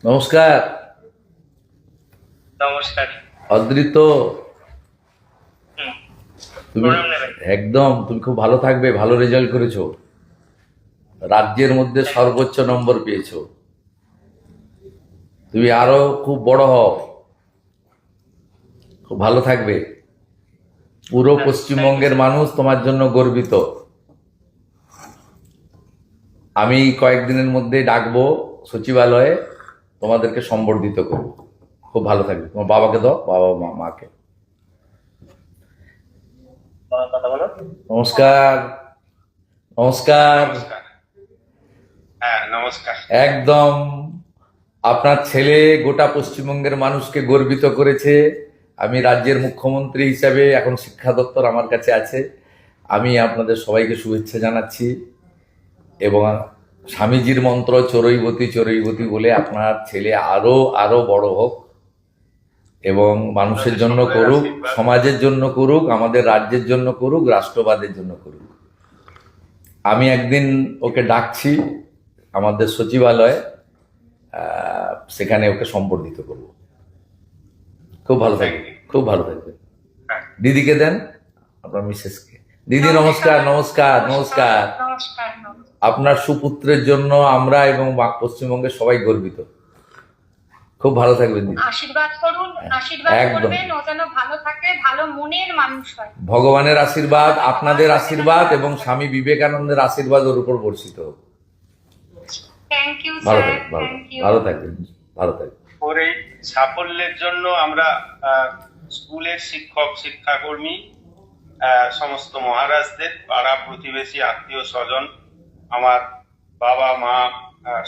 নমস্কার। নমস্কার। অদ্রিত, তুমি তুমি খুব ভালো থাকবে। ভালো রেজাল্ট করেছো, রাজ্যের মধ্যে সর্বোচ্চ নম্বর পেয়েছো। তুমি আরো খুব বড় হও, খুব ভালো থাকবে। পুরো পশ্চিমবঙ্গের মানুষ তোমার জন্য গর্বিত। আমি কয়েকদিনের মধ্যে ডাকবো সচিবালয়ে, তোমাদেরকে সম্বর্ধিত করবো। খুব ভালো থাকবে। তোমার বাবাকে দাও, বাবা মাকে। কথা বলো। নমস্কার। নমস্কার। হ্যাঁ, নমস্কার। একদম আপনার ছেলে গোটা পশ্চিমবঙ্গের মানুষকে গর্বিত করেছে। আমি রাজ্যের মুখ্যমন্ত্রী হিসাবে, এখন শিক্ষা দপ্তর আমার কাছে আছে, আমি আপনাদের সবাইকে শুভেচ্ছা জানাচ্ছি। এবং স্বামীজির মন্ত্র চরৈবতী চরৈবতী বলে আপনার ছেলে আরো আরো বড় হোক এবং মানুষের জন্য করুক, সমাজের জন্য করুক, আমাদের রাজ্যের জন্য করুক, রাষ্ট্রবাদের জন্য করুক। আমি একদিন ওকে ডাকছি আমাদের সচিবালয়ে, সেখানে ওকে সম্বর্ধিত করব। খুব ভালো থাকবে, খুব ভালো থাকবে। দিদিকে দেন, আপনার মিসেসকে। দিদি নমস্কার। নমস্কার। নমস্কার। আপনার সুপুত্রের জন্য আমরা এবং পশ্চিমবঙ্গের সবাই গর্বিত। খুব ভালো থাকবেন দিদি। আশীর্বাদ করুন, আশীর্বাদ করবেন, ও যেন ভালো থাকে, ভালো মনের মানুষ হয়। ভগবানের আশীর্বাদ, আপনাদের আশীর্বাদ এবং স্বামী বিবেকানন্দের আশীর্বাদ ওর উপর বর্ষিত হোক। থ্যাংক ইউ ভালো স্যার, থাকবেন, থ্যাংক ইউ। ভালো থাকবেন, ভালো থাকবেন। ওর এই সাফল্যের জন্য আমরা স্কুলের শিক্ষক শিক্ষাকর্মী, সমস্ত মহারাজদের, পাড়া প্রতিবেশী, আত্মীয় স্বজন, আমার বাবা মা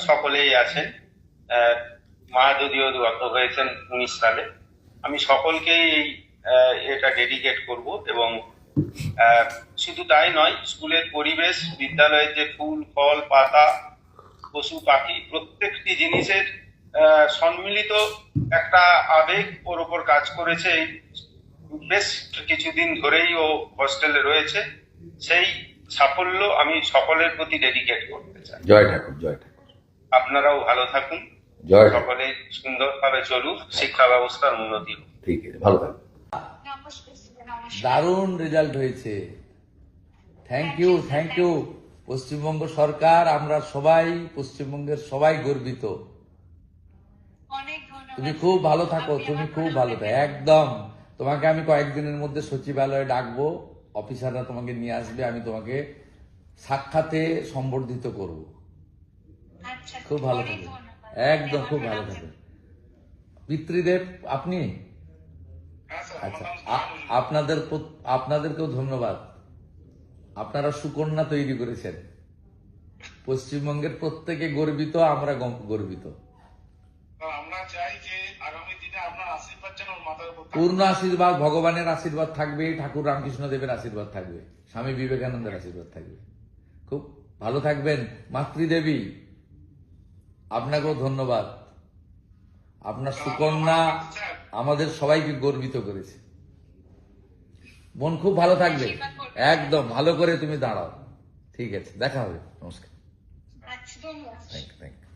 সকলেই আছেন। মা যদিও গত হয়েছেন 19 সালে। আমি সকলকেই এটা ডেডিকেট করব। এবং শুধু তাই নয়, স্কুলের পরিবেশ, বিদ্যালয়ের যে ফুল ফল পাতা, পশু পাখি, প্রত্যেকটি জিনিসের সম্মিলিত একটা আবেগ ওর উপর কাজ করেছে। বেশ কিছুদিন ধরেই ও হস্টেলে রয়েছে। সেই সাফল্য আমি সকলের প্রতি ডেডিকেট করতে চাই। জয় ঠাকুর, জয় ঠাকুর। আপনারাও ভালো থাকুন, জয় সকলে সুন্দরভাবে চলুক, শিক্ষা ব্যবস্থার উন্নতি হোক। ঠিক আছে, ভালো থাকুন। নমস্কার, নমস্কার। দারুণ রেজাল্ট হয়েছে। Thank you, thank you. Paschimbanga সরকার, আমরা সবাই, পশ্চিমবঙ্গের সবাই গর্বিত। অনেক ধন্যবাদ। তুমি খুব ভালো থাকো, তুমি খুব ভালো থাকো। একদম তোমাকে আমি কয়েকদিনের মধ্যে সচিবালয়ে ডাকবো, অফিসাররা তোমাকে নিয়ে আসবে, আমি তোমাকে সাক্ষাতে সম্বর্ধিত করব। আচ্ছা, খুব ভালো অনেক থাকবে, ধন্যবাদ। একদম খুব ভালো থাকবে। পিতৃদেব আপনি? আচ্ছা, আপনাদেরকেও ধন্যবাদ। আপনারা সুকন্যা তৈরি করেছেন। পশ্চিমবঙ্গের প্রত্যেকে গর্বিত, আমরা গর্বিত। আমরা চাই যে আগামী দিনে আপনার আশীর্বাদ যেন ওর মাথার উপর থাকে। পূর্ণ আশীর্বাদ, ভগবানের আশীর্বাদ থাকবে, ঠাকুর রামকৃষ্ণ দেবের আশীর্বাদ থাকবে, স্বামী বিবেকানন্দের আশীর্বাদ থাকবে। খুব ভালো থাকবেন। মাতৃদেবী আপনাকেও ধন্যবাদ। আপনার সুকন্যা আমাদের সবাইকে গর্বিত করেছে। মন খুব ভালো থাকবে, একদম ভালো করে তুমি দাঁড়াও। ঠিক আছে, দেখা হবে। নমস্কার। আচ্ছা, ধন্যবাদ। Thank you.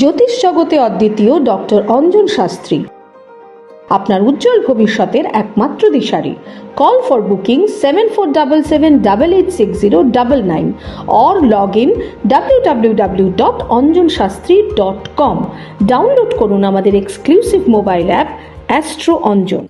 জ্যোতিষ জগতে অদ্বিতীয় ডক্টর অঞ্জন শাস্ত্রী, আপনার উজ্জ্বল ভবিষ্যতের একমাত্র দিশারি। Call for booking 7477886099 or log in www.anjanshastri.com। Download করুন আমাদের exclusive mobile app astro Anjan.